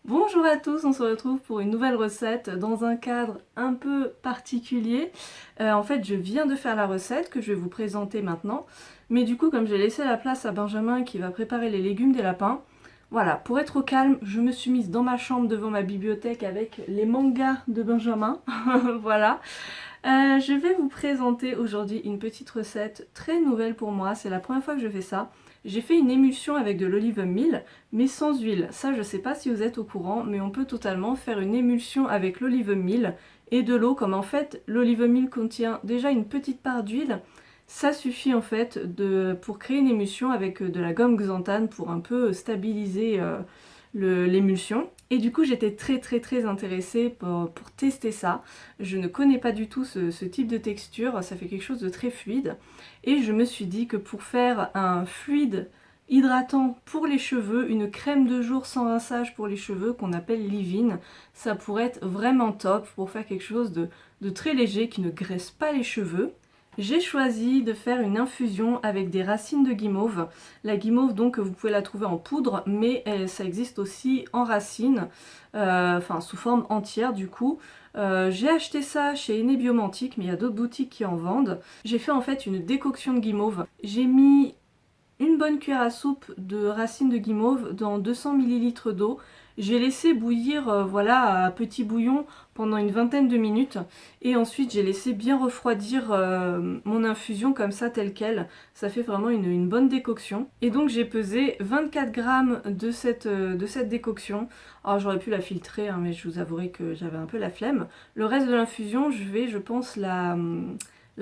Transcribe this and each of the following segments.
Bonjour à tous, on se retrouve pour une nouvelle recette dans un cadre un peu particulier. En fait, je viens de faire la recette que je vais vous présenter maintenant. Mais du coup, comme j'ai laissé la place à Benjamin qui va préparer les légumes des lapins, voilà, pour être au calme, je me suis mise dans ma chambre devant ma bibliothèque avec les mangas de Benjamin. Voilà. Je vais vous présenter aujourd'hui une petite recette très nouvelle pour moi, c'est la première fois que je fais ça. J'ai fait une émulsion avec de l'olive meal, mais sans huile. Ça, je sais pas si vous êtes au courant, mais on peut totalement faire une émulsion avec l'olive meal et de l'eau, comme en fait l'olive meal contient déjà une petite part d'huile. Ça suffit en fait pour créer une émulsion avec de la gomme xanthane pour un peu stabiliser l'émulsion. Et du coup, j'étais très intéressée pour tester ça. Je ne connais pas du tout ce type de texture, ça fait quelque chose de très fluide. Et je me suis dit que pour faire un fluide hydratant pour les cheveux, une crème de jour sans rinçage pour les cheveux qu'on appelle leave-in, ça pourrait être vraiment top pour faire quelque chose de très léger qui ne graisse pas les cheveux. J'ai choisi de faire une infusion avec des racines de guimauve. La guimauve, donc, vous pouvez la trouver en poudre, mais ça existe aussi en racines, enfin sous forme entière du coup. J'ai acheté ça chez Enebiomantique, mais il y a d'autres boutiques qui en vendent. J'ai fait en fait une décoction de guimauve. J'ai mis une bonne cuillère à soupe de racines de guimauve dans 200 ml d'eau. J'ai laissé bouillir voilà, à petit bouillon pendant une vingtaine de minutes et ensuite j'ai laissé bien refroidir mon infusion comme ça telle quelle. Ça fait vraiment une bonne décoction. Et donc j'ai pesé 24 grammes de cette décoction. Alors j'aurais pu la filtrer hein, mais je vous avouerai que j'avais un peu la flemme. Le reste de l'infusion je vais je pense la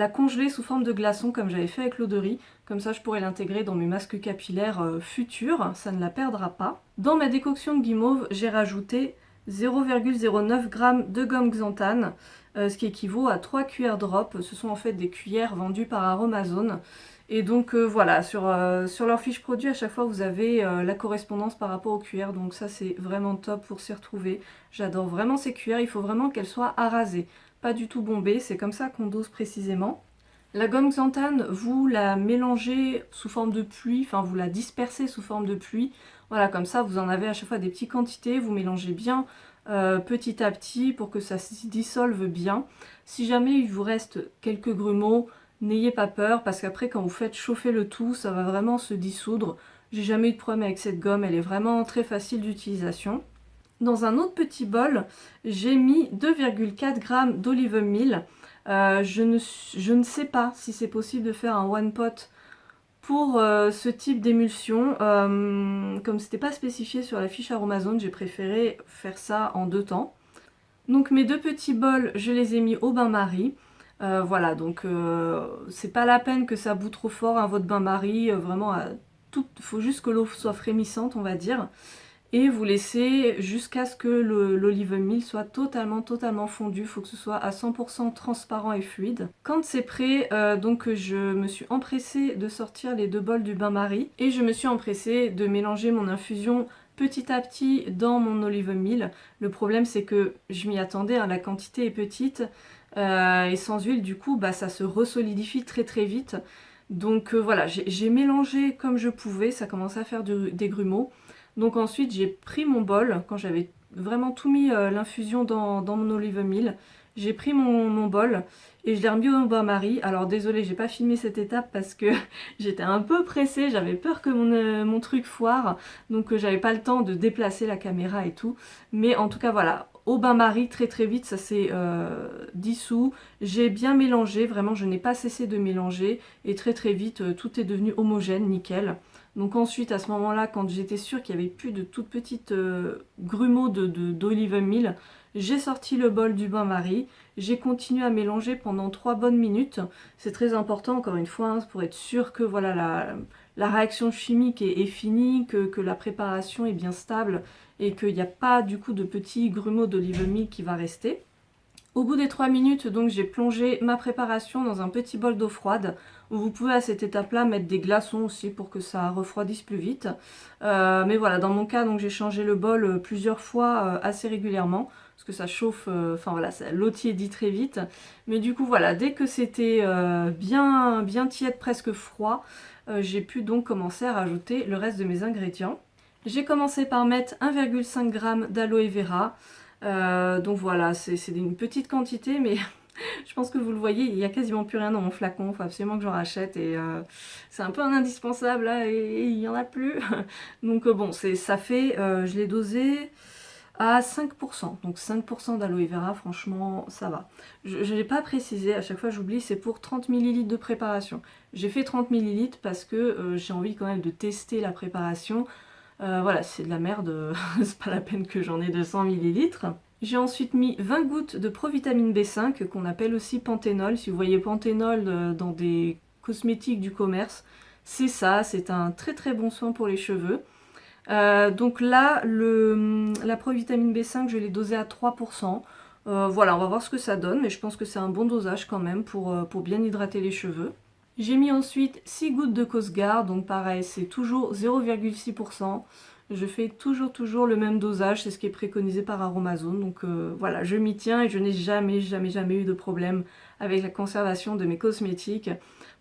congeler sous forme de glaçon comme j'avais fait avec l'eau de riz. Comme ça, je pourrais l'intégrer dans mes masques capillaires futurs, ça ne la perdra pas. Dans ma décoction de guimauve, j'ai rajouté 0,09 g de gomme xanthane, ce qui équivaut à 3 cuillères drop. Ce sont en fait des cuillères vendues par Aromazone. Et donc voilà, sur leur fiche produit, à chaque fois, vous avez la correspondance par rapport aux cuillères. Donc ça, c'est vraiment top pour s'y retrouver. J'adore vraiment ces cuillères, il faut vraiment qu'elles soient arasées. Pas du tout bombées, c'est comme ça qu'on dose précisément. La gomme xanthane, vous la mélangez sous forme de pluie, enfin vous la dispersez sous forme de pluie. Voilà, comme ça vous en avez à chaque fois des petites quantités, vous mélangez bien petit à petit pour que ça se dissolve bien. Si jamais il vous reste quelques grumeaux, n'ayez pas peur parce qu'après quand vous faites chauffer le tout, ça va vraiment se dissoudre. J'ai jamais eu de problème avec cette gomme, elle est vraiment très facile d'utilisation. Dans un autre petit bol, j'ai mis 2,4 g d'olive meal. Je ne sais pas si c'est possible de faire un one pot pour ce type d'émulsion. Comme c'était pas spécifié sur la fiche Aromazone, j'ai préféré faire ça en deux temps. Donc mes deux petits bols, je les ai mis au bain-marie. Voilà, donc c'est pas la peine que ça bout trop fort hein, votre bain-marie. Vraiment, il faut juste que l'eau soit frémissante, on va dire. Et vous laissez jusqu'à ce que l'olive meal soit totalement fondu. Il faut que ce soit à 100% transparent et fluide. Quand c'est prêt, donc je me suis empressée de sortir les deux bols du bain-marie et je me suis empressée de mélanger mon infusion petit à petit dans mon olive meal. Le problème c'est que je m'y attendais, hein, la quantité est petite et sans huile du coup bah, ça se resolidifie très vite. Donc voilà, j'ai mélangé comme je pouvais, ça commençait à faire des grumeaux. Donc ensuite j'ai pris mon bol, quand j'avais vraiment tout mis l'infusion dans mon olive meal, j'ai pris mon bol et je l'ai remis au bain-marie. Alors désolée, j'ai pas filmé cette étape parce que j'étais un peu pressée, j'avais peur que mon truc foire, donc j'avais pas le temps de déplacer la caméra et tout. Mais en tout cas voilà, au bain-marie très vite ça s'est dissous, j'ai bien mélangé, vraiment je n'ai pas cessé de mélanger et très vite tout est devenu homogène, nickel. Donc ensuite, à ce moment-là, quand j'étais sûre qu'il n'y avait plus de toutes petites grumeaux d'olive meal, j'ai sorti le bol du bain-marie, j'ai continué à mélanger pendant 3 bonnes minutes. C'est très important, encore une fois, hein, pour être sûr que voilà, la réaction chimique est finie, que la préparation est bien stable et qu'il n'y a pas du coup de petits grumeaux d'olive meal qui va rester. Au bout des 3 minutes, donc j'ai plongé ma préparation dans un petit bol d'eau froide. Vous pouvez à cette étape-là mettre des glaçons aussi pour que ça refroidisse plus vite. Mais voilà, dans mon cas, donc j'ai changé le bol plusieurs fois assez régulièrement parce que ça chauffe, enfin voilà, l'eau tiédit très vite. Mais du coup voilà, dès que c'était bien tiède, presque froid, j'ai pu donc commencer à rajouter le reste de mes ingrédients. J'ai commencé par mettre 1,5 g d'aloe vera. Donc voilà, c'est une petite quantité, mais je pense que vous le voyez, il n'y a quasiment plus rien dans mon flacon, il faut absolument que j'en rachète et c'est un peu un indispensable là et il n'y en a plus. Donc bon, ça fait, je l'ai dosé à 5%, donc 5% d'aloe vera, franchement ça va. Je ne l'ai pas précisé, à chaque fois j'oublie, c'est pour 30 ml de préparation. J'ai fait 30 ml parce que j'ai envie quand même de tester la préparation. Voilà, c'est de la merde, c'est pas la peine que j'en ai 200 ml. J'ai ensuite mis 20 gouttes de provitamine B5, qu'on appelle aussi panthénol. Si vous voyez panthénol dans des cosmétiques du commerce, c'est ça, c'est un très très bon soin pour les cheveux. Donc là, la provitamine B5, je l'ai dosée à 3%. Voilà, on va voir ce que ça donne, mais je pense que c'est un bon dosage quand même pour bien hydrater les cheveux. J'ai mis ensuite 6 gouttes de Cosgar, donc pareil, c'est toujours 0,6%. Je fais toujours le même dosage, c'est ce qui est préconisé par Aromazone. Donc voilà, je m'y tiens et je n'ai jamais eu de problème avec la conservation de mes cosmétiques.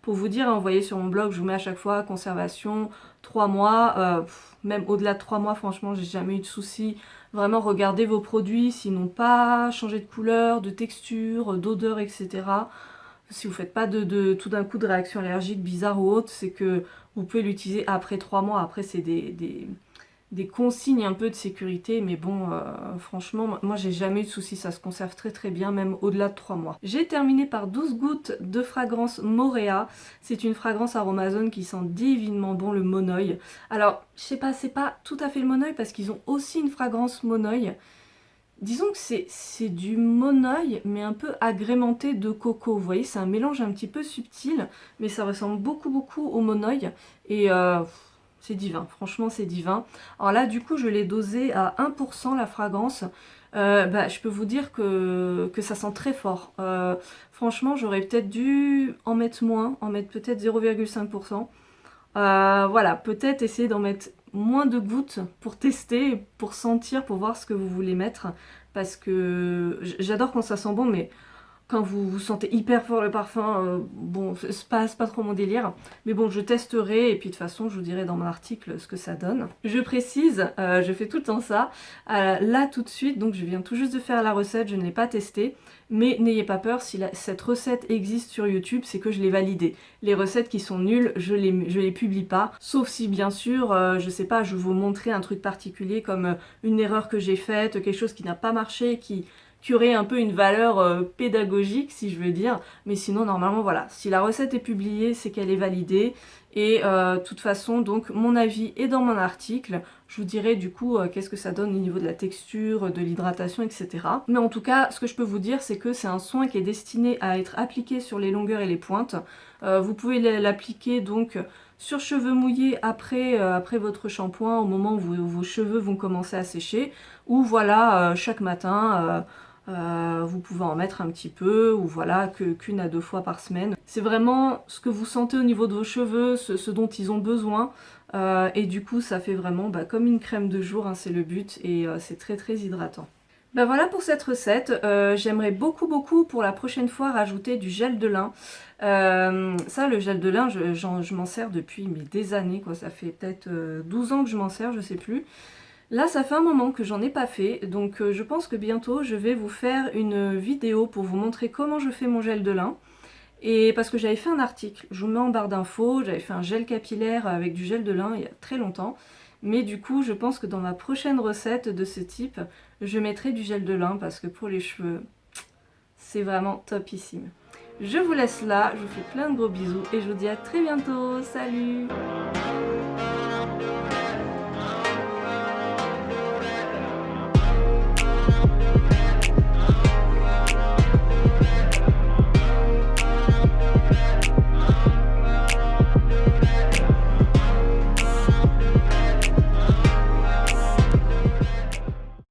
Pour vous dire, vous voyez sur mon blog, je vous mets à chaque fois conservation 3 mois, même au-delà de 3 mois, franchement, j'ai jamais eu de soucis. Vraiment, regardez vos produits, s'ils n'ont pas changé de couleur, de texture, d'odeur, etc. Si vous ne faites pas tout d'un coup de réaction allergique bizarre ou autre, c'est que vous pouvez l'utiliser après 3 mois. Après, c'est des consignes un peu de sécurité, mais bon, franchement, moi j'ai jamais eu de soucis, ça se conserve très très bien, même au-delà de 3 mois. J'ai terminé par 12 gouttes de fragrance Moréa. C'est une fragrance Aromazone qui sent divinement bon, le Monoï. Alors, je sais pas, c'est pas tout à fait le Monoï, parce qu'ils ont aussi une fragrance Monoï. Disons que c'est du Monoï, mais un peu agrémenté de coco. Vous voyez, c'est un mélange un petit peu subtil, mais ça ressemble beaucoup au Monoï. Et c'est divin, franchement c'est divin. Alors là, du coup, je l'ai dosé à 1% la fragrance. Je peux vous dire que ça sent très fort. Franchement, j'aurais peut-être dû en mettre moins, en mettre peut-être 0,5%. Voilà, peut-être essayer d'en mettre moins de gouttes pour tester, pour sentir, pour voir ce que vous voulez mettre. Parce que j'adore quand ça sent bon, mais quand vous sentez hyper fort le parfum, bon, c'est pas trop mon délire. Mais bon, je testerai et puis de toute façon, je vous dirai dans mon article ce que ça donne. Je précise, je fais tout le temps ça. Là, tout de suite, donc je viens tout juste de faire la recette, je ne l'ai pas testée. Mais n'ayez pas peur, si cette recette existe sur YouTube, c'est que je l'ai validée. Les recettes qui sont nulles, je les publie pas. Sauf si, bien sûr, je sais pas, je vais vous montrer un truc particulier comme une erreur que j'ai faite, quelque chose qui n'a pas marché, qui aurait un peu une valeur pédagogique, si je veux dire. Mais sinon, normalement, voilà. Si la recette est publiée, c'est qu'elle est validée. Et de toute façon, donc, mon avis est dans mon article. Je vous dirai du coup qu'est-ce que ça donne au niveau de la texture, de l'hydratation, etc. Mais en tout cas, ce que je peux vous dire, c'est que c'est un soin qui est destiné à être appliqué sur les longueurs et les pointes. Vous pouvez l'appliquer donc sur cheveux mouillés après votre shampoing, au moment où vos cheveux vont commencer à sécher. Ou voilà, chaque matin... vous pouvez en mettre un petit peu, ou voilà, qu'une à 2 fois par semaine. C'est vraiment ce que vous sentez au niveau de vos cheveux, ce dont ils ont besoin. Et du coup, ça fait vraiment comme une crème de jour, hein, c'est le but, et c'est très très hydratant. Ben voilà pour cette recette. J'aimerais beaucoup pour la prochaine fois rajouter du gel de lin. Ça, le gel de lin, je m'en sers depuis des années, quoi. Ça fait peut-être 12 ans que je m'en sers, je sais plus. Là, ça fait un moment que j'en ai pas fait, donc je pense que bientôt je vais vous faire une vidéo pour vous montrer comment je fais mon gel de lin. Et parce que j'avais fait un article, je vous mets en barre d'infos, j'avais fait un gel capillaire avec du gel de lin il y a très longtemps. Mais du coup, je pense que dans ma prochaine recette de ce type, je mettrai du gel de lin parce que pour les cheveux, c'est vraiment topissime. Je vous laisse là, je vous fais plein de gros bisous et je vous dis à très bientôt, salut!